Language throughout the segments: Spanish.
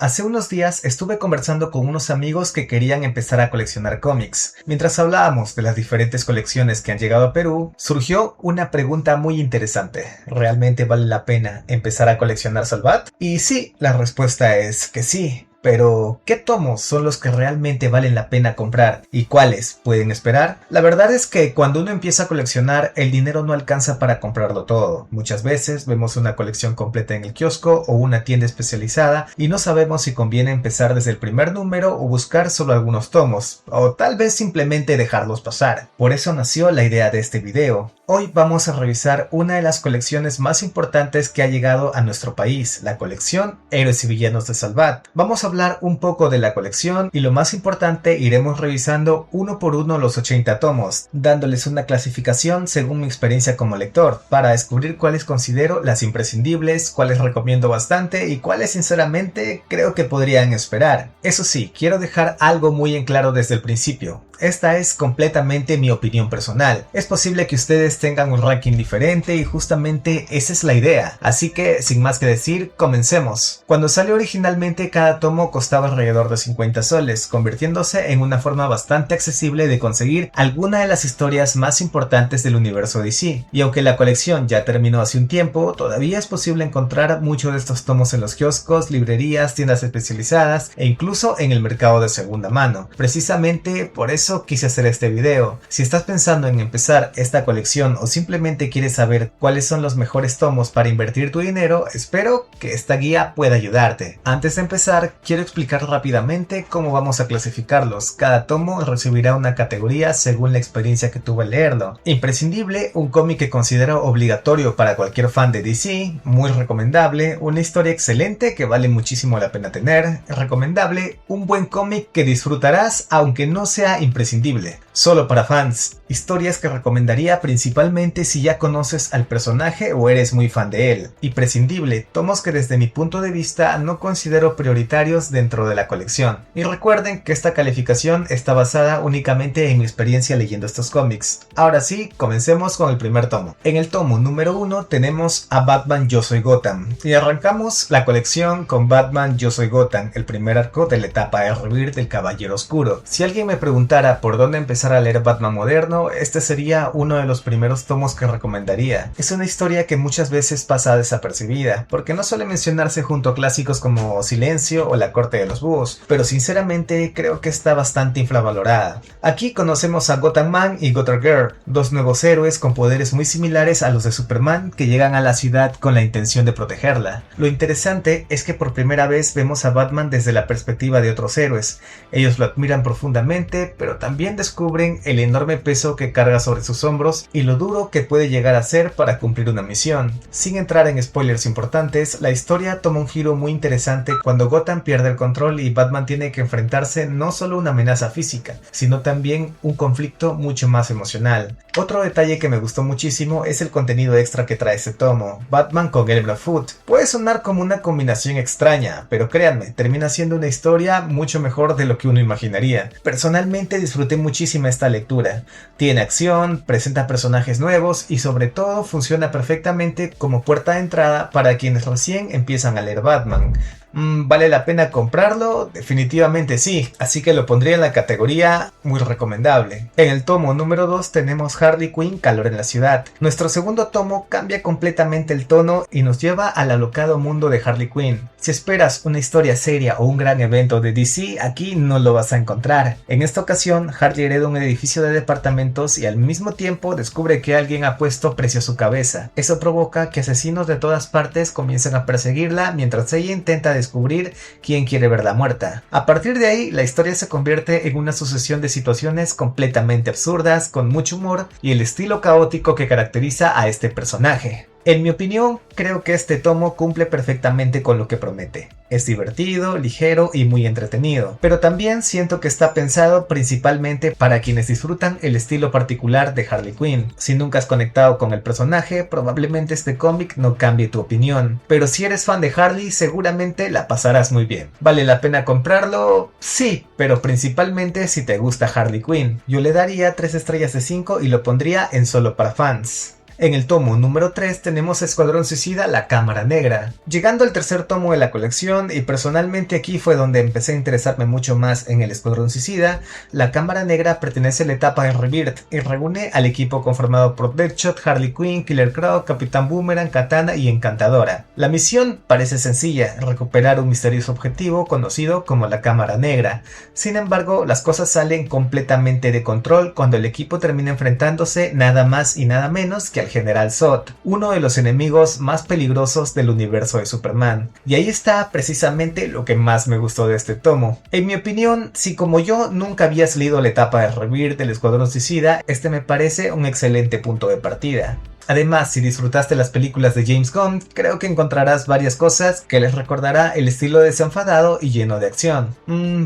Hace unos días estuve conversando con unos amigos que querían empezar a coleccionar cómics. Mientras hablábamos de las diferentes colecciones que han llegado a Perú, surgió una pregunta muy interesante. ¿Realmente vale la pena empezar a coleccionar Salvat? Y sí, la respuesta es que sí. Pero, ¿qué tomos son los que realmente valen la pena comprar y cuáles pueden esperar? La verdad es que cuando uno empieza a coleccionar, el dinero no alcanza para comprarlo todo. Muchas veces vemos una colección completa en el kiosco o una tienda especializada y no sabemos si conviene empezar desde el primer número o buscar solo algunos tomos, o tal vez simplemente dejarlos pasar. Por eso nació la idea de este video. Hoy vamos a revisar una de las colecciones más importantes que ha llegado a nuestro país, la colección Héroes y Villanos de Salvat. Vamos a hablar un poco de la colección y lo más importante, iremos revisando uno por uno los 80 tomos, dándoles una clasificación según mi experiencia como lector, para descubrir cuáles considero las imprescindibles, cuáles recomiendo bastante y cuáles sinceramente creo que podrían esperar. Eso sí, quiero dejar algo muy en claro desde el principio. Esta es completamente mi opinión personal. Es posible que ustedes tengan un ranking diferente y justamente esa es la idea. Así que, sin más que decir, comencemos. Cuando salió originalmente, cada tomo costaba alrededor de 50 soles, convirtiéndose en una forma bastante accesible de conseguir alguna de las historias más importantes del universo DC. Y aunque la colección ya terminó hace un tiempo, todavía es posible encontrar muchos de estos tomos en los kioscos, librerías, tiendas especializadas e incluso en el mercado de segunda mano. Precisamente por eso quise hacer este video. Si estás pensando en empezar esta colección o simplemente quieres saber cuáles son los mejores tomos para invertir tu dinero, espero que esta guía pueda ayudarte. Antes de empezar, quiero explicar rápidamente cómo vamos a clasificarlos. Cada tomo recibirá una categoría según la experiencia que tuve al leerlo. Imprescindible, un cómic que considero obligatorio para cualquier fan de DC, muy recomendable, una historia excelente que vale muchísimo la pena tener, recomendable, un buen cómic que disfrutarás aunque no sea imprescindible, solo para fans, historias que recomendaría principalmente si ya conoces al personaje o eres muy fan de él, imprescindible, tomos que desde mi punto de vista no considero prioritarios dentro de la colección. Y recuerden que esta calificación está basada únicamente en mi experiencia leyendo estos cómics. Ahora sí, comencemos con el primer tomo. En el tomo número 1 tenemos a Batman Yo Soy Gotham, y arrancamos la colección con Batman Yo Soy Gotham, el primer arco de la etapa de Rebirth del Caballero Oscuro. Si alguien me preguntara por dónde empezar a leer Batman moderno, este sería uno de los primeros tomos que recomendaría. Es una historia que muchas veces pasa desapercibida, porque no suele mencionarse junto a clásicos como Silencio o La Corte de los Búhos, pero sinceramente creo que está bastante infravalorada. Aquí conocemos a Gotham Man y Gotham Girl, dos nuevos héroes con poderes muy similares a los de Superman que llegan a la ciudad con la intención de protegerla. Lo interesante es que por primera vez vemos a Batman desde la perspectiva de otros héroes. Ellos lo admiran profundamente, pero también descubren el enorme peso que carga sobre sus hombros y lo duro que puede llegar a ser para cumplir una misión. Sin entrar en spoilers importantes, la historia toma un giro muy interesante cuando Gotham pierde el control y Batman tiene que enfrentarse no solo a una amenaza física, sino también un conflicto mucho más emocional. Otro detalle que me gustó muchísimo es el contenido extra que trae este tomo, Batman con el Blackfoot. Puede sonar como una combinación extraña, pero créanme, termina siendo una historia mucho mejor de lo que uno imaginaría. Personalmente disfruté muchísimo esta lectura. Tiene acción, presenta personajes nuevos y sobre todo funciona perfectamente como puerta de entrada para quienes recién empiezan a leer Batman. ¿Vale la pena comprarlo? Definitivamente sí, así que lo pondría en la categoría muy recomendable. En el tomo número 2 tenemos Harley Quinn, Calor en la Ciudad. Nuestro segundo tomo cambia completamente el tono y nos lleva al alocado mundo de Harley Quinn. Si esperas una historia seria o un gran evento de DC, aquí no lo vas a encontrar. En esta ocasión, Harley hereda un edificio de departamentos y al mismo tiempo descubre que alguien ha puesto precio a su cabeza. Eso provoca que asesinos de todas partes comiencen a perseguirla mientras ella intenta descubrir quién quiere verla muerta. A partir de ahí, la historia se convierte en una sucesión de situaciones completamente absurdas, con mucho humor y el estilo caótico que caracteriza a este personaje. En mi opinión, creo que este tomo cumple perfectamente con lo que promete. Es divertido, ligero y muy entretenido, pero también siento que está pensado principalmente para quienes disfrutan el estilo particular de Harley Quinn. Si nunca has conectado con el personaje, probablemente este cómic no cambie tu opinión, pero si eres fan de Harley, seguramente la pasarás muy bien. ¿Vale la pena comprarlo? Sí, pero principalmente si te gusta Harley Quinn. Yo le daría 3 estrellas de 5 y lo pondría en solo para fans. En el tomo número 3 tenemos Escuadrón Suicida, la Cámara Negra. Llegando al tercer tomo de la colección, y personalmente aquí fue donde empecé a interesarme mucho más en el Escuadrón Suicida, la Cámara Negra pertenece a la etapa de Rebirth y reúne al equipo conformado por Deadshot, Harley Quinn, Killer Croc, Capitán Boomerang, Katana y Encantadora. La misión parece sencilla, recuperar un misterioso objetivo conocido como la Cámara Negra. Sin embargo, las cosas salen completamente de control cuando el equipo termina enfrentándose nada más y nada menos que al General Zod, uno de los enemigos más peligrosos del universo de Superman. Y ahí está precisamente lo que más me gustó de este tomo. En mi opinión, si como yo nunca habías leído la etapa de Rebirth del Escuadrón Suicida, este me parece un excelente punto de partida. Además, si disfrutaste las películas de James Gunn, creo que encontrarás varias cosas que les recordará el estilo desenfadado y lleno de acción.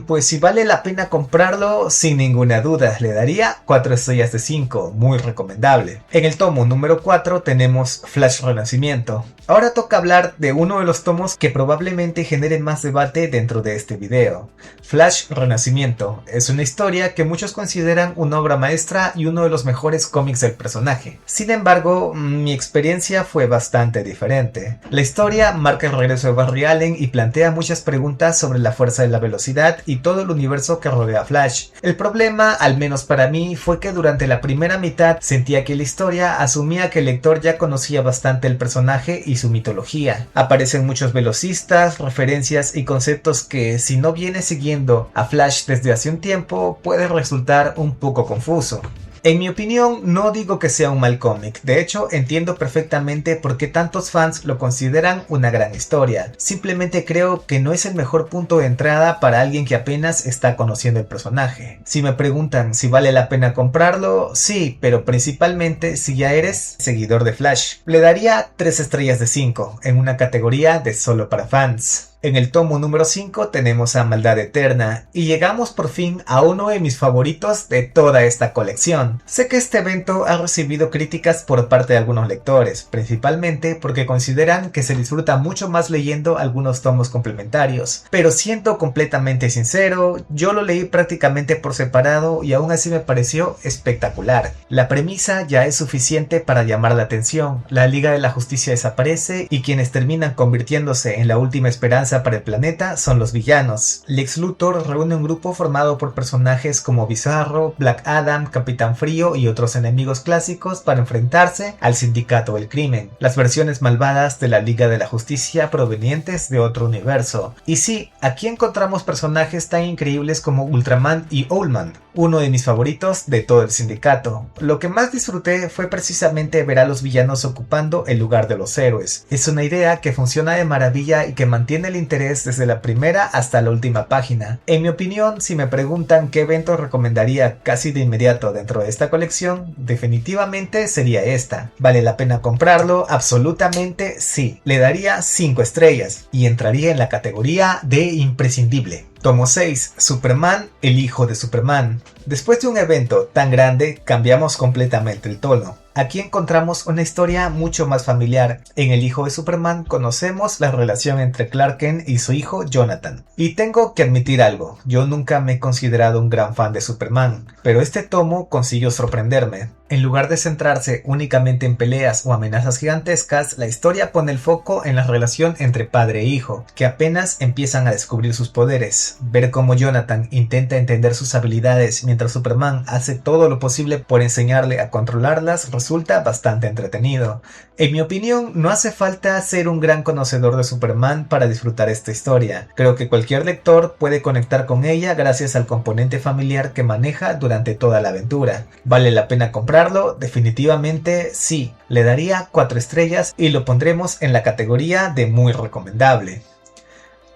Pues si vale la pena comprarlo, sin ninguna duda, le daría 4 estrellas de 5, muy recomendable. En el tomo número 4 tenemos Flash Renacimiento. Ahora toca hablar de uno de los tomos que probablemente genere más debate dentro de este video. Flash Renacimiento es una historia que muchos consideran una obra maestra y uno de los mejores cómics del personaje. Sin embargo, mi experiencia fue bastante diferente. La historia marca el regreso de Barry Allen y plantea muchas preguntas sobre la fuerza de la velocidad y todo el universo que rodea a Flash. El problema, al menos para mí, fue que durante la primera mitad sentía que la historia asumía que el lector ya conocía bastante el personaje y su mitología. Aparecen muchos velocistas, referencias y conceptos que, si no vienes siguiendo a Flash desde hace un tiempo, puede resultar un poco confuso. En mi opinión, no digo que sea un mal cómic, de hecho entiendo perfectamente por qué tantos fans lo consideran una gran historia. Simplemente creo que no es el mejor punto de entrada para alguien que apenas está conociendo el personaje. Si me preguntan si vale la pena comprarlo, sí, pero principalmente si ya eres seguidor de Flash. Le daría 3 estrellas de 5, en una categoría de solo para fans. En el tomo número 5 tenemos a Maldad Eterna y llegamos por fin a uno de mis favoritos de toda esta colección. Sé que este evento ha recibido críticas por parte de algunos lectores, principalmente porque consideran que se disfruta mucho más leyendo algunos tomos complementarios, pero siendo completamente sincero, yo lo leí prácticamente por separado y aún así me pareció espectacular. La premisa ya es suficiente para llamar la atención, la Liga de la Justicia desaparece y quienes terminan convirtiéndose en la última esperanza para el planeta son los villanos. Lex Luthor reúne un grupo formado por personajes como Bizarro, Black Adam, Capitán Frío y otros enemigos clásicos para enfrentarse al Sindicato del Crimen, las versiones malvadas de la Liga de la Justicia provenientes de otro universo. Y sí, aquí encontramos personajes tan increíbles como Ultraman y Owlman, uno de mis favoritos de todo el sindicato. Lo que más disfruté fue precisamente ver a los villanos ocupando el lugar de los héroes. Es una idea que funciona de maravilla y que mantiene el interés desde la primera hasta la última página. En mi opinión, si me preguntan qué evento recomendaría casi de inmediato dentro de esta colección, definitivamente sería esta. ¿Vale la pena comprarlo? Absolutamente sí. Le daría 5 estrellas y entraría en la categoría de imprescindible. Tomo 6. Superman, el hijo de Superman. Después de un evento tan grande, cambiamos completamente el tono. Aquí encontramos una historia mucho más familiar. En El hijo de Superman conocemos la relación entre Clark Kent y su hijo Jonathan. Y tengo que admitir algo, yo nunca me he considerado un gran fan de Superman, pero este tomo consiguió sorprenderme. En lugar de centrarse únicamente en peleas o amenazas gigantescas, la historia pone el foco en la relación entre padre e hijo, que apenas empiezan a descubrir sus poderes. Ver cómo Jonathan intenta entender sus habilidades mientras Superman hace todo lo posible por enseñarle a controlarlas resulta bastante entretenido. En mi opinión, no hace falta ser un gran conocedor de Superman para disfrutar esta historia. Creo que cualquier lector puede conectar con ella gracias al componente familiar que maneja durante toda la aventura. ¿Vale la pena comprarlo? Definitivamente sí. Le daría 4 estrellas y lo pondremos en la categoría de muy recomendable.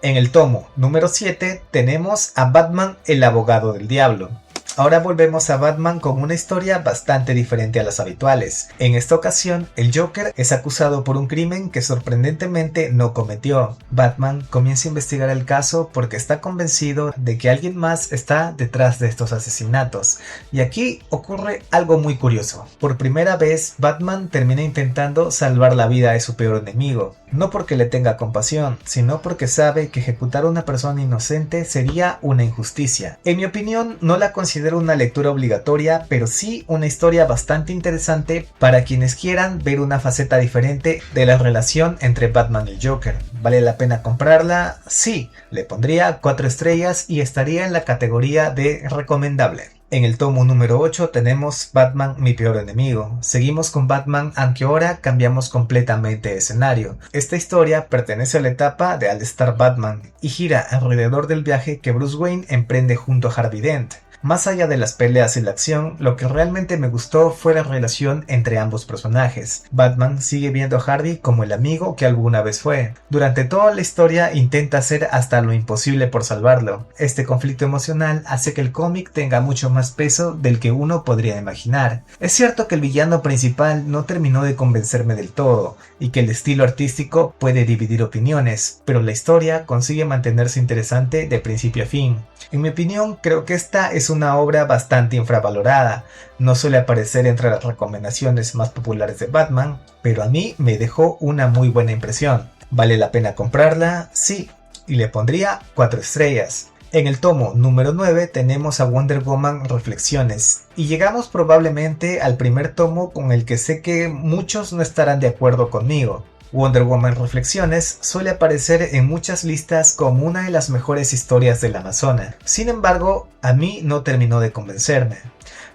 En el tomo número 7 tenemos a Batman, el abogado del diablo. Ahora volvemos a Batman con una historia bastante diferente a las habituales. En esta ocasión, el Joker es acusado por un crimen que sorprendentemente no cometió. Batman comienza a investigar el caso porque está convencido de que alguien más está detrás de estos asesinatos. Y aquí ocurre algo muy curioso. Por primera vez, Batman termina intentando salvar la vida de su peor enemigo. No porque le tenga compasión, sino porque sabe que ejecutar a una persona inocente sería una injusticia. En mi opinión, no la considero considero una lectura obligatoria, pero sí una historia bastante interesante para quienes quieran ver una faceta diferente de la relación entre Batman y el Joker. ¿Vale la pena comprarla? Sí, le pondría 4 estrellas y estaría en la categoría de recomendable. En el tomo número 8 tenemos Batman, mi peor enemigo. Seguimos con Batman, aunque ahora cambiamos completamente de escenario. Esta historia pertenece a la etapa de All Star Batman y gira alrededor del viaje que Bruce Wayne emprende junto a Harvey Dent. Más allá de las peleas y la acción, lo que realmente me gustó fue la relación entre ambos personajes. Batman sigue viendo a Harvey como el amigo que alguna vez fue. Durante toda la historia intenta hacer hasta lo imposible por salvarlo. Este conflicto emocional hace que el cómic tenga mucho más peso del que uno podría imaginar. Es cierto que el villano principal no terminó de convencerme del todo, y que el estilo artístico puede dividir opiniones, pero la historia consigue mantenerse interesante de principio a fin. En mi opinión, creo que esta es una obra bastante infravalorada. No suele aparecer entre las recomendaciones más populares de Batman, pero a mí me dejó una muy buena impresión. ¿Vale la pena comprarla? Sí, y le pondría 4 estrellas. En el tomo número 9 tenemos a Wonder Woman Reflexiones, y llegamos probablemente al primer tomo con el que sé que muchos no estarán de acuerdo conmigo. Wonder Woman Reflexiones suele aparecer en muchas listas como una de las mejores historias del Amazona. Sin embargo, a mí no terminó de convencerme.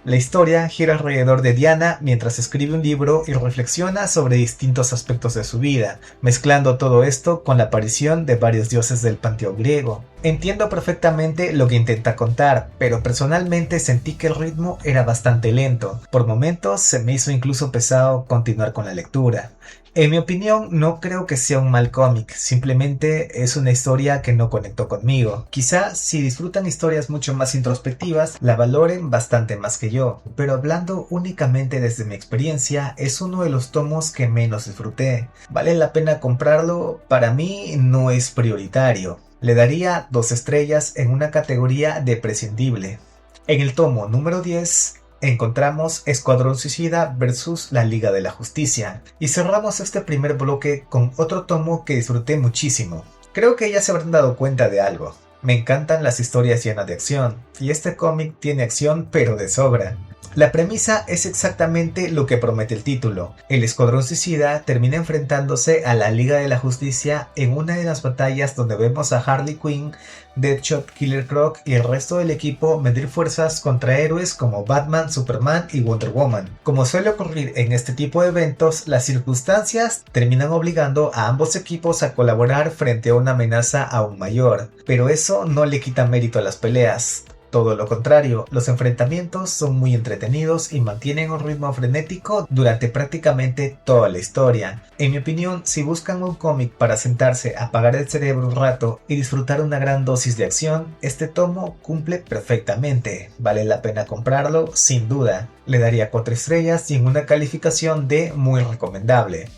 La historia gira alrededor de Diana mientras escribe un libro y reflexiona sobre distintos aspectos de su vida, mezclando todo esto con la aparición de varios dioses del panteón griego. Entiendo perfectamente lo que intenta contar, pero personalmente sentí que el ritmo era bastante lento. Por momentos se me hizo incluso pesado continuar con la lectura. En mi opinión, no creo que sea un mal cómic, simplemente es una historia que no conectó conmigo. Quizá si disfrutan historias mucho más introspectivas, la valoren bastante más que yo, pero hablando únicamente desde mi experiencia, es uno de los tomos que menos disfruté. ¿Vale la pena comprarlo? Para mí no es prioritario. Le daría 2 estrellas en una categoría de prescindible. En el tomo número 10... encontramos Escuadrón Suicida vs la Liga de la Justicia, y cerramos este primer bloque con otro tomo que disfruté muchísimo. Creo que ya se habrán dado cuenta de algo. Me encantan las historias llenas de acción, y este cómic tiene acción pero de sobra. La premisa es exactamente lo que promete el título. El Escuadrón Suicida termina enfrentándose a la Liga de la Justicia en una de las batallas donde vemos a Harley Quinn, Deadshot, Killer Croc y el resto del equipo medir fuerzas contra héroes como Batman, Superman y Wonder Woman. Como suele ocurrir en este tipo de eventos, las circunstancias terminan obligando a ambos equipos a colaborar frente a una amenaza aún mayor, pero eso no le quita mérito a las peleas. Todo lo contrario, los enfrentamientos son muy entretenidos y mantienen un ritmo frenético durante prácticamente toda la historia. En mi opinión, si buscan un cómic para sentarse, apagar el cerebro un rato y disfrutar una gran dosis de acción, este tomo cumple perfectamente. ¿Vale la pena comprarlo? Sin duda. Le daría 4 estrellas y en una calificación de muy recomendable.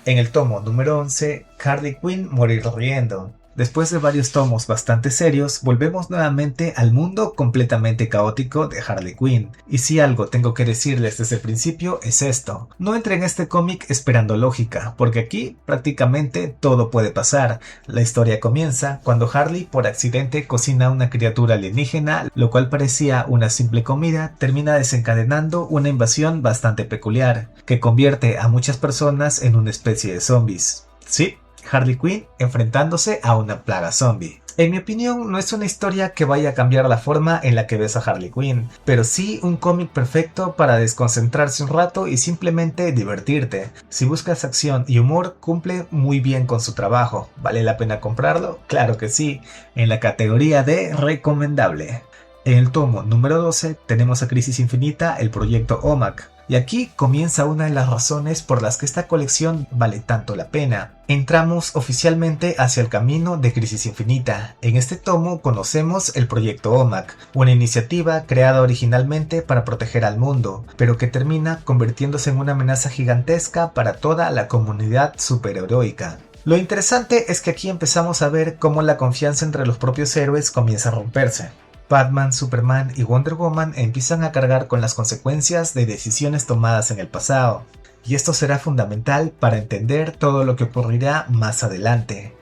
En el tomo número 11, Harley Quinn morir riendo. Después de varios tomos bastante serios, volvemos nuevamente al mundo completamente caótico de Harley Quinn. Y si algo tengo que decirles desde el principio es esto: no entren en este cómic esperando lógica, porque aquí prácticamente todo puede pasar. La historia comienza cuando Harley por accidente cocina una criatura alienígena, lo cual parecía una simple comida, termina desencadenando una invasión bastante peculiar, que convierte a muchas personas en una especie de zombies. Sí, Harley Quinn enfrentándose a una plaga zombie. En mi opinión, no es una historia que vaya a cambiar la forma en la que ves a Harley Quinn, pero sí un cómic perfecto para desconcentrarse un rato y simplemente divertirte. Si buscas acción y humor, cumple muy bien con su trabajo. ¿Vale la pena comprarlo? Claro que sí, en la categoría de recomendable. En el tomo número 12 tenemos a Crisis Infinita, el proyecto OMAC. Y aquí comienza una de las razones por las que esta colección vale tanto la pena. Entramos oficialmente hacia el camino de Crisis Infinita. En este tomo conocemos el proyecto OMAC, una iniciativa creada originalmente para proteger al mundo, pero que termina convirtiéndose en una amenaza gigantesca para toda la comunidad superheroica. Lo interesante es que aquí empezamos a ver cómo la confianza entre los propios héroes comienza a romperse. Batman, Superman y Wonder Woman empiezan a cargar con las consecuencias de decisiones tomadas en el pasado, y esto será fundamental para entender todo lo que ocurrirá más adelante.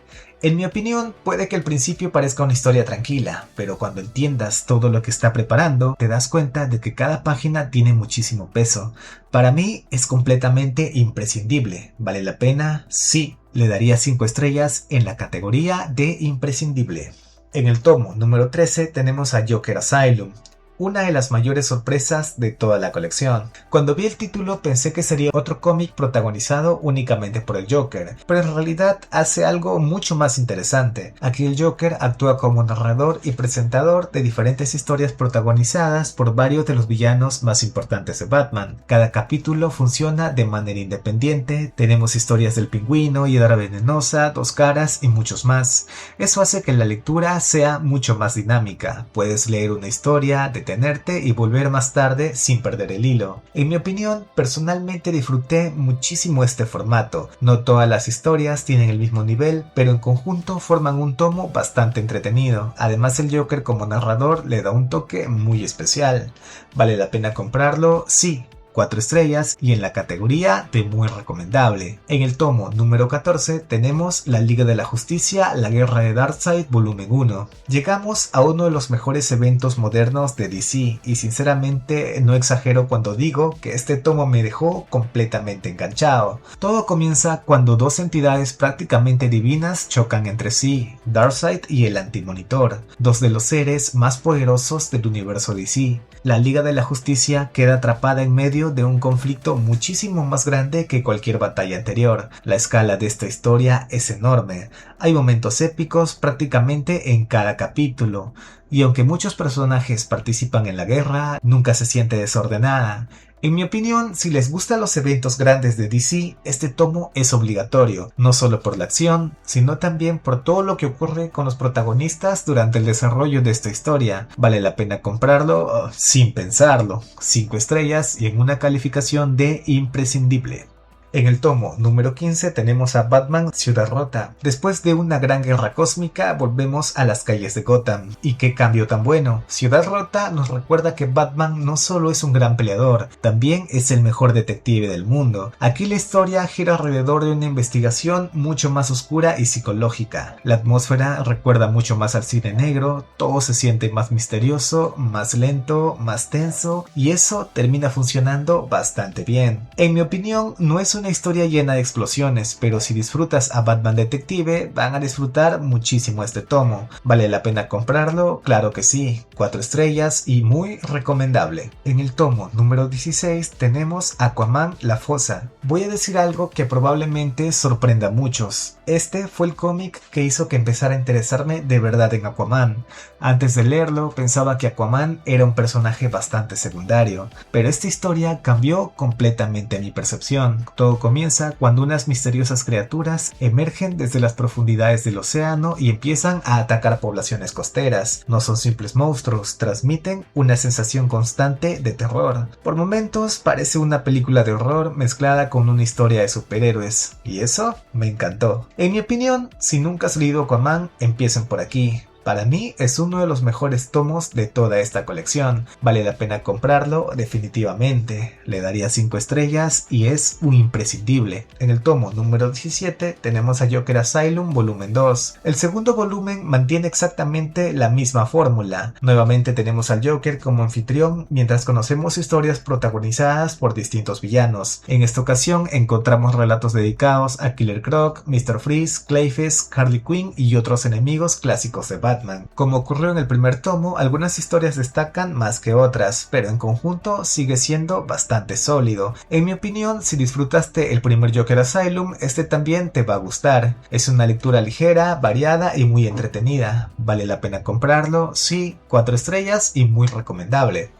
En mi opinión, puede que al principio parezca una historia tranquila, pero cuando entiendas todo lo que está preparando, te das cuenta de que cada página tiene muchísimo peso. Para mí es completamente imprescindible. ¿Vale la pena? Sí, le daría 5 estrellas en la categoría de imprescindible. En el tomo número 13 tenemos a Joker Asylum, una de las mayores sorpresas de toda la colección. Cuando vi el título pensé que sería otro cómic protagonizado únicamente por el Joker, pero en realidad hace algo mucho más interesante. Aquí el Joker actúa como narrador y presentador de diferentes historias protagonizadas por varios de los villanos más importantes de Batman. Cada capítulo funciona de manera independiente, tenemos historias del Pingüino, Hiedra Venenosa, Dos Caras y muchos más. Eso hace que la lectura sea mucho más dinámica. Puedes leer una historia, detenerte y volver más tarde sin perder el hilo. En mi opinión, personalmente disfruté muchísimo este formato. No todas las historias tienen el mismo nivel, pero en conjunto forman un tomo bastante entretenido. Además, el Joker como narrador le da un toque muy especial. ¿Vale la pena comprarlo? Sí. 4 estrellas y en la categoría de muy recomendable. En el tomo número 14 tenemos La Liga de la Justicia, La Guerra de Darkseid volumen 1. Llegamos a uno de los mejores eventos modernos de DC y sinceramente no exagero cuando digo que este tomo me dejó completamente enganchado. Todo comienza cuando dos entidades prácticamente divinas chocan entre sí, Darkseid y el Antimonitor, dos de los seres más poderosos del universo DC. La Liga de la Justicia queda atrapada en medio de un conflicto muchísimo más grande que cualquier batalla anterior. La escala de esta historia es enorme. Hay momentos épicos prácticamente en cada capítulo. Y aunque muchos personajes participan en la guerra, nunca se siente desordenada. En mi opinión, si les gustan los eventos grandes de DC, este tomo es obligatorio, no solo por la acción, sino también por todo lo que ocurre con los protagonistas durante el desarrollo de esta historia. Vale la pena comprarlo sin pensarlo. 5 estrellas y en una calificación de imprescindible. En el tomo número 15 tenemos a Batman Ciudad Rota. Después de una gran guerra cósmica volvemos a las calles de Gotham. ¿Y qué cambio tan bueno? Ciudad Rota nos recuerda que Batman no solo es un gran peleador, también es el mejor detective del mundo. Aquí la historia gira alrededor de una investigación mucho más oscura y psicológica. La atmósfera recuerda mucho más al cine negro, todo se siente más misterioso, más lento, más tenso y eso termina funcionando bastante bien. En mi opinión no es una historia llena de explosiones, pero si disfrutas a Batman Detective, van a disfrutar muchísimo este tomo. ¿Vale la pena comprarlo? Claro que sí, 4 estrellas y muy recomendable. En el tomo número 16 tenemos Aquaman La Fosa. Voy a decir algo que probablemente sorprenda a muchos. Este fue el cómic que hizo que empezara a interesarme de verdad en Aquaman. Antes de leerlo pensaba que Aquaman era un personaje bastante secundario, pero esta historia cambió completamente mi percepción. Todo comienza cuando unas misteriosas criaturas emergen desde las profundidades del océano y empiezan a atacar poblaciones costeras. No son simples monstruos, transmiten una sensación constante de terror. Por momentos parece una película de horror mezclada con una historia de superhéroes, y eso me encantó. En mi opinión, si nunca has leído Aquaman, empiecen por aquí. Para mí es uno de los mejores tomos de toda esta colección. Vale la pena comprarlo definitivamente. Le daría 5 estrellas y es un imprescindible. En el tomo número 17 tenemos a Joker Asylum volumen 2. El segundo volumen mantiene exactamente la misma fórmula. Nuevamente tenemos al Joker como anfitrión mientras conocemos historias protagonizadas por distintos villanos. En esta ocasión encontramos relatos dedicados a Killer Croc, Mr. Freeze, Clayface, Harley Quinn y otros enemigos clásicos de Batman. Como ocurrió en el primer tomo, algunas historias destacan más que otras, pero en conjunto sigue siendo bastante sólido. En mi opinión, si disfrutaste el primer Joker Asylum, este también te va a gustar. Es una lectura ligera, variada y muy entretenida. ¿Vale la pena comprarlo? Sí, 4 estrellas y muy recomendable.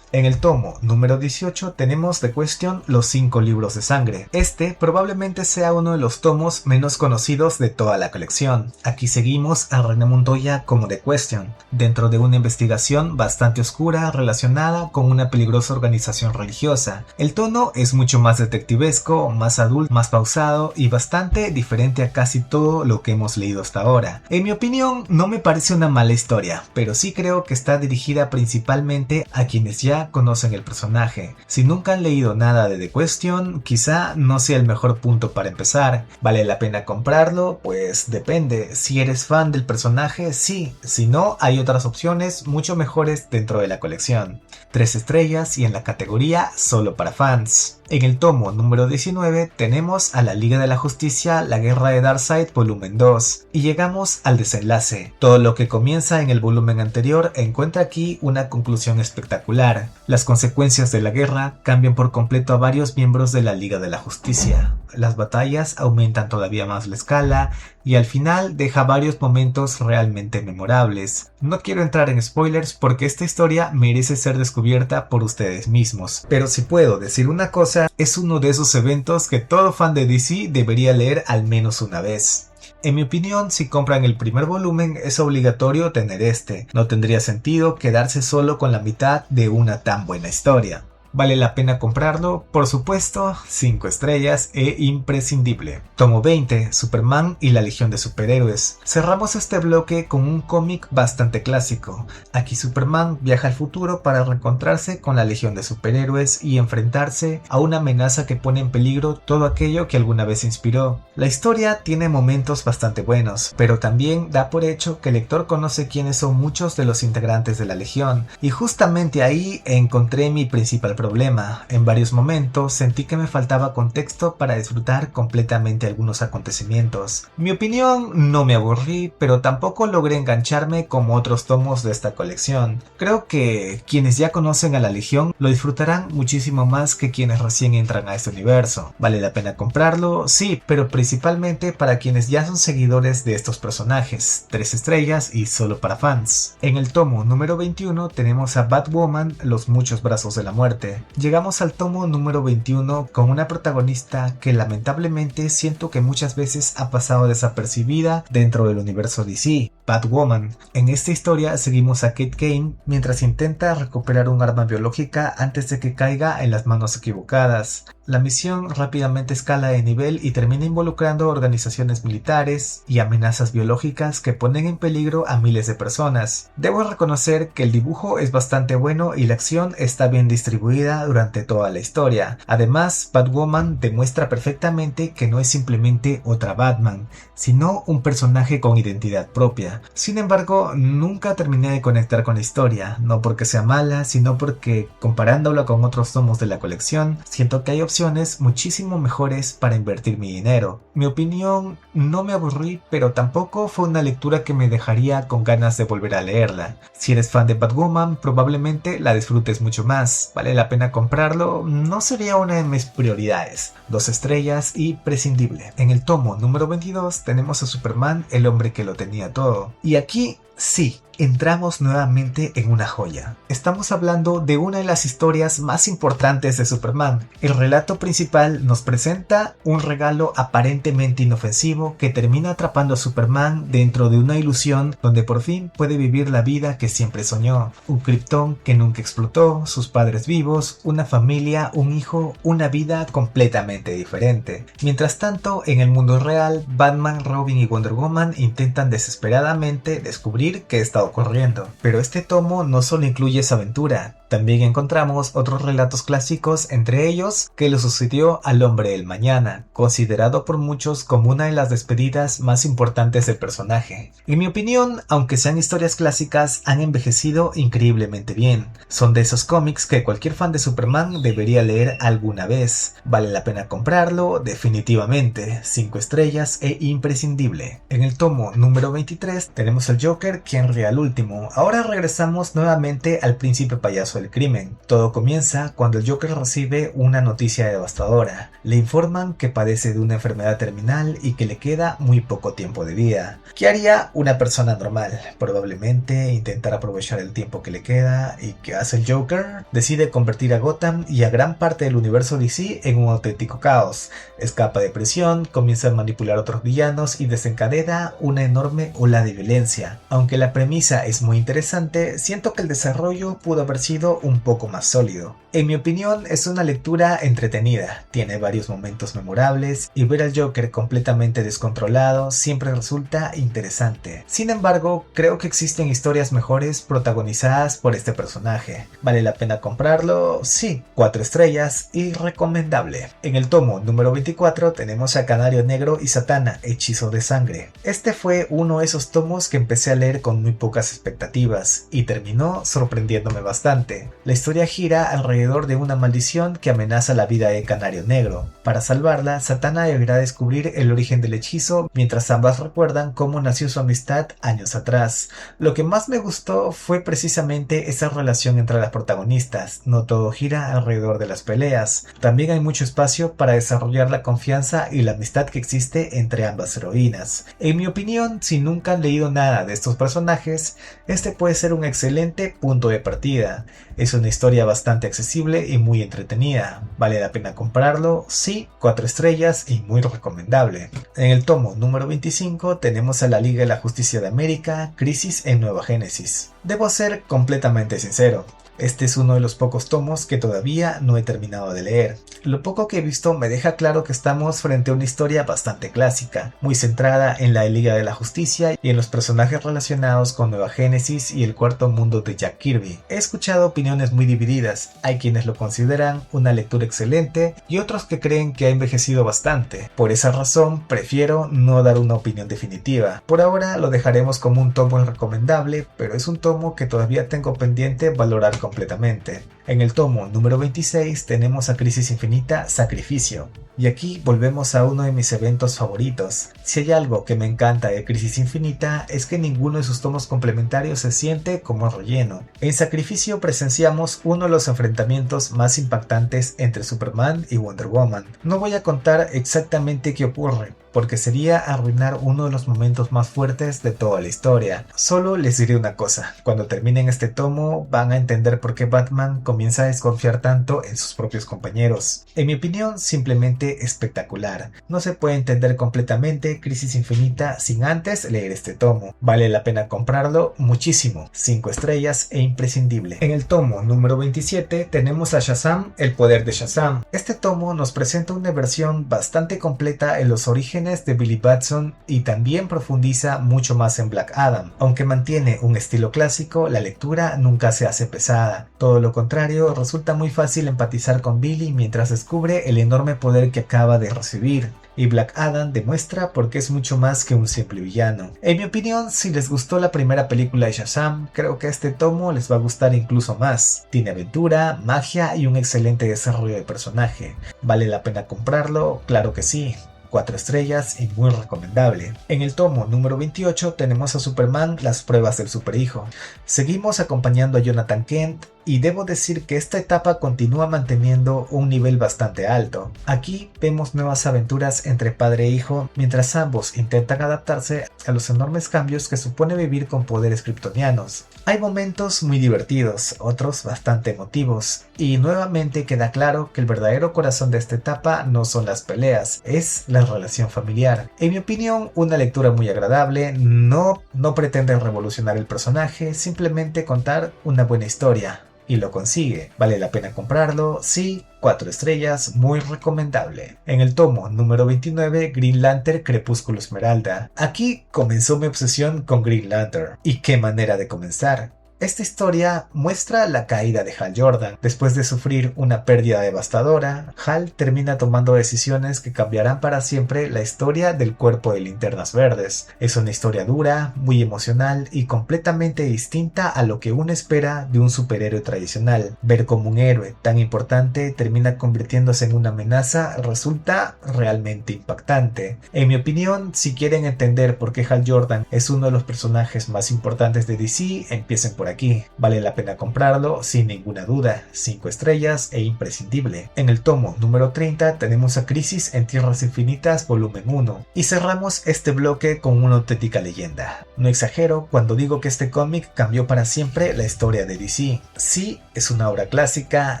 En el tomo número 18 tenemos The Question, los 5 libros de sangre. Este probablemente sea uno de los tomos menos conocidos de toda la colección. Aquí seguimos a René Montoya como The Question, dentro de una investigación bastante oscura relacionada con una peligrosa organización religiosa. El tono es mucho más detectivesco, más adulto, más pausado y bastante diferente a casi todo lo que hemos leído hasta ahora. En mi opinión no me parece una mala historia, pero sí creo que está dirigida principalmente a quienes ya ya conocen el personaje. Si nunca han leído nada de The Question, quizá no sea el mejor punto para empezar. ¿Vale la pena comprarlo? Pues depende. Si eres fan del personaje, sí. Si no, hay otras opciones mucho mejores dentro de la colección. 3 estrellas y en la categoría solo para fans. En el tomo número 19 tenemos a la Liga de la Justicia, la Guerra de Darkseid volumen 2 y llegamos al desenlace. Todo lo que comienza en el volumen anterior encuentra aquí una conclusión espectacular. Las consecuencias de la guerra cambian por completo a varios miembros de la Liga de la Justicia. Las batallas aumentan todavía más la escala y al final deja varios momentos realmente memorables. No quiero entrar en spoilers porque esta historia merece ser descubierta por ustedes mismos, pero si puedo decir una cosa, es uno de esos eventos que todo fan de DC debería leer al menos una vez. En mi opinión, si compran el primer volumen es obligatorio tener este, no tendría sentido quedarse solo con la mitad de una tan buena historia. ¿Vale la pena comprarlo? Por supuesto, 5 estrellas e imprescindible. Tomo 20, Superman y la Legión de Superhéroes. Cerramos este bloque con un cómic bastante clásico. Aquí Superman viaja al futuro para reencontrarse con la Legión de Superhéroes y enfrentarse a una amenaza que pone en peligro todo aquello que alguna vez inspiró. La historia tiene momentos bastante buenos, pero también da por hecho que el lector conoce quiénes son muchos de los integrantes de la Legión, y justamente ahí encontré mi principal problema. En varios momentos sentí que me faltaba contexto para disfrutar completamente algunos acontecimientos. En mi opinión, no me aburrí, pero tampoco logré engancharme como otros tomos de esta colección. Creo que quienes ya conocen a la Legión lo disfrutarán muchísimo más que quienes recién entran a este universo. ¿Vale la pena comprarlo? Sí, pero principalmente para quienes ya son seguidores de estos personajes. 3 estrellas y solo para fans. En el tomo número 21 tenemos a Batwoman, los muchos brazos de la muerte. Llegamos al tomo número 21 con una protagonista que lamentablemente siento que muchas veces ha pasado desapercibida dentro del universo DC, Batwoman. En esta historia seguimos a Kate Kane mientras intenta recuperar un arma biológica antes de que caiga en las manos equivocadas. La misión rápidamente escala de nivel y termina involucrando organizaciones militares y amenazas biológicas que ponen en peligro a miles de personas. Debo reconocer que el dibujo es bastante bueno y la acción está bien distribuida durante toda la historia. Además, Batwoman demuestra perfectamente que no es simplemente otra Batman, sino un personaje con identidad propia. Sin embargo, nunca terminé de conectar con la historia, no porque sea mala, sino porque comparándola con otros tomos de la colección, siento que hay opciones muchísimo mejores para invertir mi dinero. Mi opinión, no me aburrí, pero tampoco fue una lectura que me dejaría con ganas de volver a leerla. Si eres fan de Batwoman, probablemente la disfrutes mucho más. ¿Vale la pena comprarlo? No sería una de mis prioridades. 2 estrellas y prescindible. En el tomo número 22 tenemos a Superman, el hombre que lo tenía todo. Y aquí sí, entramos nuevamente en una joya. Estamos hablando de una de las historias más importantes de Superman. El relato principal nos presenta un regalo aparentemente inofensivo que termina atrapando a Superman dentro de una ilusión donde por fin puede vivir la vida que siempre soñó. Un Krypton que nunca explotó, sus padres vivos, una familia, un hijo, una vida completamente diferente. Mientras tanto, en el mundo real, Batman, Robin y Wonder Woman intentan desesperadamente descubrir qué está ocurriendo. Pero este tomo no solo incluye esa aventura, también encontramos otros relatos clásicos, entre ellos que le sucedió al Hombre del Mañana, considerado por muchos como una de las despedidas más importantes del personaje. En mi opinión, aunque sean historias clásicas, han envejecido increíblemente bien. Son de esos cómics que cualquier fan de Superman debería leer alguna vez. ¿Vale la pena comprarlo? Definitivamente. 5 estrellas e imprescindible. En el tomo número 23 tenemos al Joker, quien ríe al último. Ahora regresamos nuevamente al príncipe payaso del crimen. Todo comienza cuando el Joker recibe una noticia devastadora. Le informan que padece de una enfermedad terminal y que le queda muy poco tiempo de vida. ¿Qué haría una persona normal? Probablemente intentar aprovechar el tiempo que le queda. ¿Y qué hace el Joker? Decide convertir a Gotham y a gran parte del universo DC en un auténtico caos. Escapa de prisión, comienza a manipular a otros villanos y desencadena una enorme ola de violencia. Aunque la premisa es muy interesante, siento que el desarrollo pudo haber sido un poco más sólido. En mi opinión es una lectura entretenida, tiene varios momentos memorables y ver al Joker completamente descontrolado siempre resulta interesante. Sin embargo, creo que existen historias mejores protagonizadas por este personaje. ¿Vale la pena comprarlo? Sí, 4 estrellas y recomendable. En el tomo número 24 tenemos a Canario Negro y Satana, Hechizo de Sangre. Este fue uno de esos tomos que empecé a leer con muy pocas expectativas y terminó sorprendiéndome bastante. La historia gira alrededor de una maldición que amenaza la vida de Canario Negro. Para salvarla, Satana deberá descubrir el origen del hechizo mientras ambas recuerdan cómo nació su amistad años atrás. Lo que más me gustó fue precisamente esa relación entre las protagonistas. No todo gira alrededor de las peleas. También hay mucho espacio para desarrollar la confianza y la amistad que existe entre ambas heroínas. En mi opinión, si nunca han leído nada de estos personajes, este puede ser un excelente punto de partida. Es una historia bastante accesible y muy entretenida. ¿Vale la pena comprarlo? Sí, 4 estrellas y muy recomendable. En el tomo número 25 tenemos a la Liga de la Justicia de América, Crisis en Nueva Génesis. Debo ser completamente sincero. Este es uno de los pocos tomos que todavía no he terminado de leer. Lo poco que he visto me deja claro que estamos frente a una historia bastante clásica, muy centrada en la Liga de la Justicia y en los personajes relacionados con Nueva Génesis y el Cuarto Mundo de Jack Kirby. He escuchado opiniones muy divididas, hay quienes lo consideran una lectura excelente y otros que creen que ha envejecido bastante. Por esa razón prefiero no dar una opinión definitiva. Por ahora lo dejaremos como un tomo recomendable, pero es un tomo que todavía tengo pendiente valorar completamente. En el tomo número 26 tenemos a Crisis Infinita Sacrificio. Y aquí volvemos a uno de mis eventos favoritos. Si hay algo que me encanta de Crisis Infinita es que ninguno de sus tomos complementarios se siente como relleno. En Sacrificio presenciamos uno de los enfrentamientos más impactantes entre Superman y Wonder Woman. No voy a contar exactamente qué ocurre, porque sería arruinar uno de los momentos más fuertes de toda la historia. Solo les diré una cosa, cuando terminen este tomo van a entender por qué Batman comienza a desconfiar tanto en sus propios compañeros. En mi opinión, simplemente espectacular. No se puede entender completamente Crisis Infinita sin antes leer este tomo. Vale la pena comprarlo muchísimo, 5 estrellas e imprescindible. En el tomo número 27 tenemos a Shazam, el poder de Shazam. Este tomo nos presenta una versión bastante completa en los orígenes de Billy Batson y también profundiza mucho más en Black Adam. Aunque mantiene un estilo clásico, la lectura nunca se hace pesada. Todo lo contrario, resulta muy fácil empatizar con Billy mientras descubre el enorme poder que acaba de recibir. Y Black Adam demuestra por qué es mucho más que un simple villano. En mi opinión, si les gustó la primera película de Shazam, creo que este tomo les va a gustar incluso más. Tiene aventura, magia y un excelente desarrollo de personaje. ¿Vale la pena comprarlo? Claro que sí. 4 estrellas y muy recomendable. En el tomo número 28 tenemos a Superman, las pruebas del superhijo. Seguimos acompañando a Jonathan Kent y debo decir que esta etapa continúa manteniendo un nivel bastante alto. Aquí vemos nuevas aventuras entre padre e hijo mientras ambos intentan adaptarse a los enormes cambios que supone vivir con poderes kryptonianos. Hay momentos muy divertidos, otros bastante emotivos, y nuevamente queda claro que el verdadero corazón de esta etapa no son las peleas, es la relación familiar. En mi opinión, una lectura muy agradable, no pretende revolucionar el personaje, simplemente contar una buena historia. Y lo consigue. ¿Vale la pena comprarlo? Sí, 4 estrellas, muy recomendable. En el tomo número 29, Green Lantern Crepúsculo Esmeralda. Aquí comenzó mi obsesión con Green Lantern. ¿Y qué manera de comenzar? Esta historia muestra la caída de Hal Jordan. Después de sufrir una pérdida devastadora, Hal termina tomando decisiones que cambiarán para siempre la historia del cuerpo de Linternas Verdes. Es una historia dura, muy emocional y completamente distinta a lo que uno espera de un superhéroe tradicional. Ver cómo un héroe tan importante termina convirtiéndose en una amenaza resulta realmente impactante. En mi opinión, si quieren entender por qué Hal Jordan es uno de los personajes más importantes de DC, empiecen por aquí. Vale la pena comprarlo sin ninguna duda, 5 estrellas e imprescindible. En el tomo número 30 tenemos a Crisis en Tierras Infinitas volumen 1 y cerramos este bloque con una auténtica leyenda. No exagero cuando digo que este cómic cambió para siempre la historia de DC. Sí, es una obra clásica,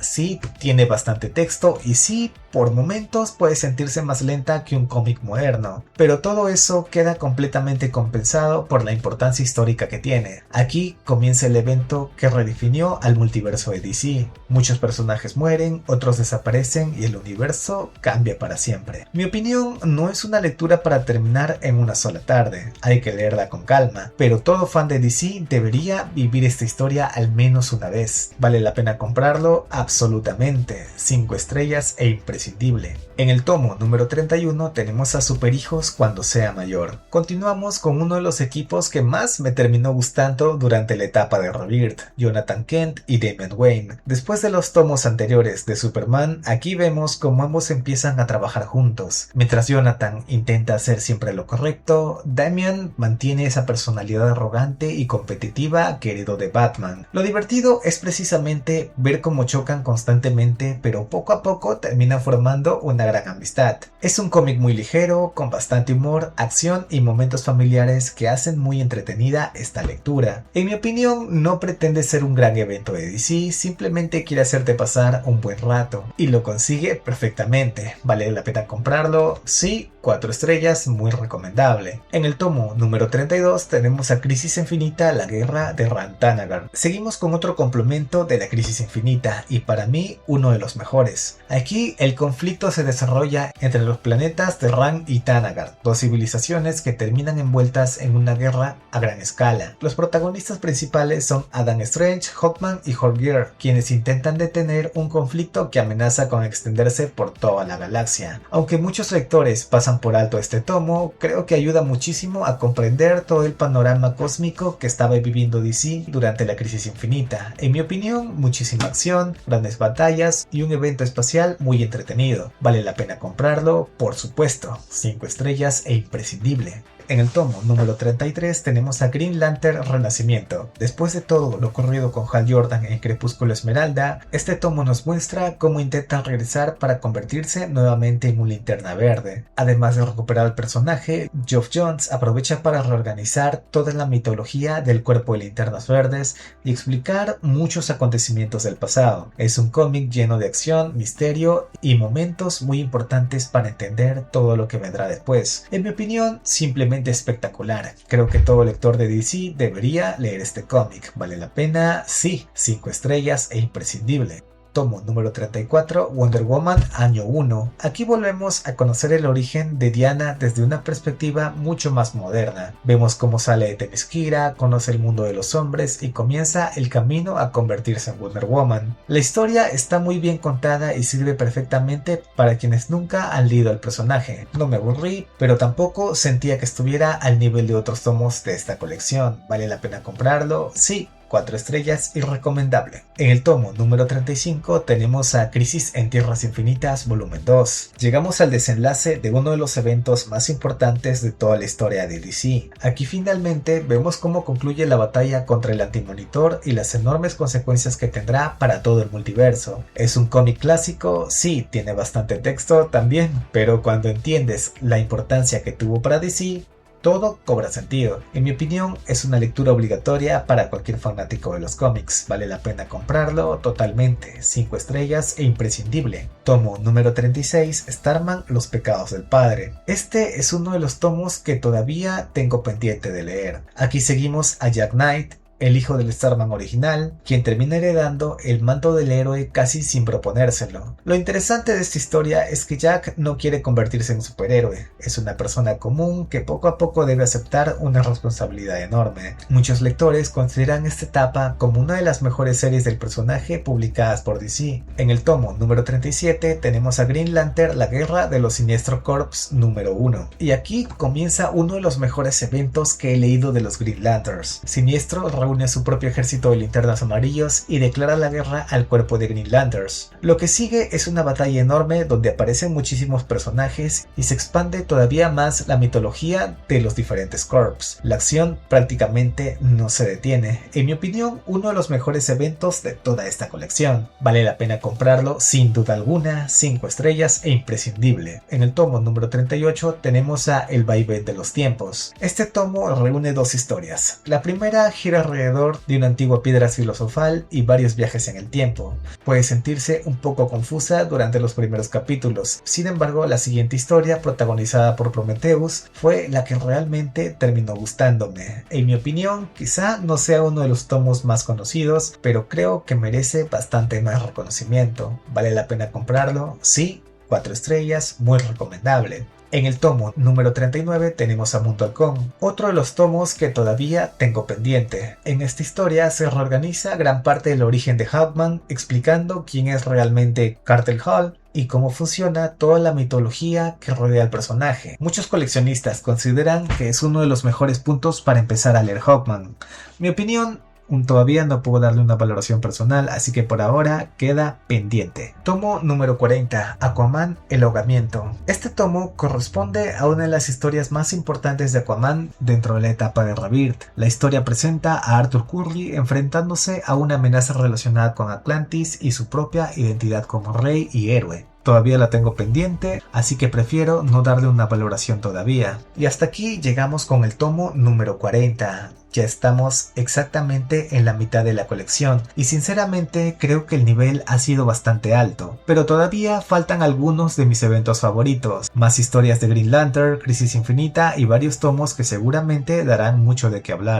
sí, tiene bastante texto y sí, por momentos puede sentirse más lenta que un cómic moderno, pero todo eso queda completamente compensado por la importancia histórica que tiene. Aquí comienza el evento que redefinió al multiverso de DC. Muchos personajes mueren, otros desaparecen y el universo cambia para siempre. Mi opinión no es una lectura para terminar en una sola tarde, hay que leerla con calma, pero todo fan de DC debería vivir esta historia al menos una vez. ¿Vale la pena comprarlo? Absolutamente, 5 estrellas e imprescindible. En el tomo número 31 tenemos a Superhijos cuando sea mayor. Continuamos con uno de los equipos que más me terminó gustando durante la etapa de Rebirth, Jonathan Kent y Damian Wayne. Después de los tomos anteriores de Superman, aquí vemos cómo ambos empiezan a trabajar juntos. Mientras Jonathan intenta hacer siempre lo correcto, Damian mantiene esa personalidad arrogante y competitiva que heredó de Batman. Lo divertido es precisamente ver cómo chocan constantemente, pero poco a poco terminan formando una gran amistad. Es un cómic muy ligero, con bastante humor, acción y momentos familiares que hacen muy entretenida esta lectura. En mi opinión, no pretende ser un gran evento de DC, simplemente quiere hacerte pasar un buen rato, y lo consigue perfectamente. ¿Vale la pena comprarlo? Sí, 4 estrellas, muy recomendable. En el tomo número 32 tenemos a Crisis Infinita, la guerra de Rann-Thanagar. Seguimos con otro complemento de la Crisis Infinita, y para mí uno de los mejores. Aquí el conflicto se desarrolla entre los planetas de Rann y Thanagar, dos civilizaciones que terminan envueltas en una guerra a gran escala. Los protagonistas principales son Adam Strange, Hawkman y Hawkgirl, quienes intentan detener un conflicto que amenaza con extenderse por toda la galaxia. Aunque muchos lectores pasan por alto este tomo, creo que ayuda muchísimo a comprender todo el panorama cósmico que estaba viviendo DC durante la Crisis Infinita. En mi opinión, muchísima acción, grandes batallas y un evento espacial muy entretenido. ¿Vale la pena comprarlo? Por supuesto, 5 estrellas e imprescindible. En el tomo número 33 tenemos a Green Lantern Renacimiento. Después de todo lo ocurrido con Hal Jordan en Crepúsculo Esmeralda, este tomo nos muestra cómo intentan regresar para convertirse nuevamente en un Linterna Verde. Además de recuperar al personaje, Geoff Johns aprovecha para reorganizar toda la mitología del cuerpo de Linternas Verdes y explicar muchos acontecimientos del pasado. Es un cómic lleno de acción, misterio y momentos muy importantes para entender todo lo que vendrá después. En mi opinión, simplemente espectacular. Creo que todo lector de DC debería leer este cómic. ¿Vale la pena? Sí, 5 estrellas e imprescindible. Tomo número 34, Wonder Woman, año 1. Aquí volvemos a conocer el origen de Diana desde una perspectiva mucho más moderna. Vemos cómo sale de Themyscira, conoce el mundo de los hombres y comienza el camino a convertirse en Wonder Woman. La historia está muy bien contada y sirve perfectamente para quienes nunca han leído al personaje. No me aburrí, pero tampoco sentía que estuviera al nivel de otros tomos de esta colección. ¿Vale la pena comprarlo? Sí. 4 estrellas y recomendable. En el tomo número 35 tenemos a Crisis en Tierras Infinitas volumen 2. Llegamos al desenlace de uno de los eventos más importantes de toda la historia de DC. Aquí finalmente vemos cómo concluye la batalla contra el Antimonitor y las enormes consecuencias que tendrá para todo el multiverso. Es un cómic clásico, sí, tiene bastante texto también, pero cuando entiendes la importancia que tuvo para DC, todo cobra sentido. En mi opinión, es una lectura obligatoria para cualquier fanático de los cómics. ¿Vale la pena comprarlo? Totalmente. 5 estrellas e imprescindible. Tomo número 36, Starman, Los pecados del padre. Este es uno de los tomos que todavía tengo pendiente de leer. Aquí seguimos a Jack Knight, el hijo del Starman original, quien termina heredando el manto del héroe casi sin proponérselo. Lo interesante de esta historia es que Jack no quiere convertirse en superhéroe, es una persona común que poco a poco debe aceptar una responsabilidad enorme. Muchos lectores consideran esta etapa como una de las mejores series del personaje publicadas por DC. En el tomo número 37 tenemos a Green Lantern, la guerra de los Siniestro Corps número 1. Y aquí comienza uno de los mejores eventos que he leído de los Green Lanterns. Siniestro reúne a su propio ejército de linternas amarillos y declara la guerra al cuerpo de Green Lanterns. Lo que sigue es una batalla enorme donde aparecen muchísimos personajes y se expande todavía más la mitología de los diferentes corps. La acción prácticamente no se detiene. En mi opinión, uno de los mejores eventos de toda esta colección. Vale la pena comprarlo sin duda alguna, 5 estrellas e imprescindible. En el tomo número 38 tenemos a El vaivén de los tiempos. Este tomo reúne dos historias. La primera gira alrededor alrededor de una antigua piedra filosofal y varios viajes en el tiempo. Puede sentirse un poco confusa durante los primeros capítulos, sin embargo la siguiente historia, protagonizada por Prometheus, fue la que realmente terminó gustándome. En mi opinión, quizá no sea uno de los tomos más conocidos, pero creo que merece bastante más reconocimiento. ¿Vale la pena comprarlo? Sí, 4 estrellas, muy recomendable. En el tomo número 39 tenemos a Mundo Halcón, otro de los tomos que todavía tengo pendiente. En esta historia se reorganiza gran parte del origen de Hawkman, explicando quién es realmente Cartel Hall y cómo funciona toda la mitología que rodea al personaje. Muchos coleccionistas consideran que es uno de los mejores puntos para empezar a leer Hawkman. Mi opinión, todavía no puedo darle una valoración personal, así que por ahora queda pendiente. Tomo número 40, Aquaman, el ahogamiento. Este tomo corresponde a una de las historias más importantes de Aquaman dentro de la etapa de Rebirth. La historia presenta a Arthur Curry enfrentándose a una amenaza relacionada con Atlantis y su propia identidad como rey y héroe. Todavía la tengo pendiente, así que prefiero no darle una valoración todavía. Y hasta aquí llegamos con el tomo número 40. Ya estamos exactamente en la mitad de la colección y sinceramente creo que el nivel ha sido bastante alto, pero todavía faltan algunos de mis eventos favoritos, más historias de Green Lantern, Crisis Infinita y varios tomos que seguramente darán mucho de qué hablar.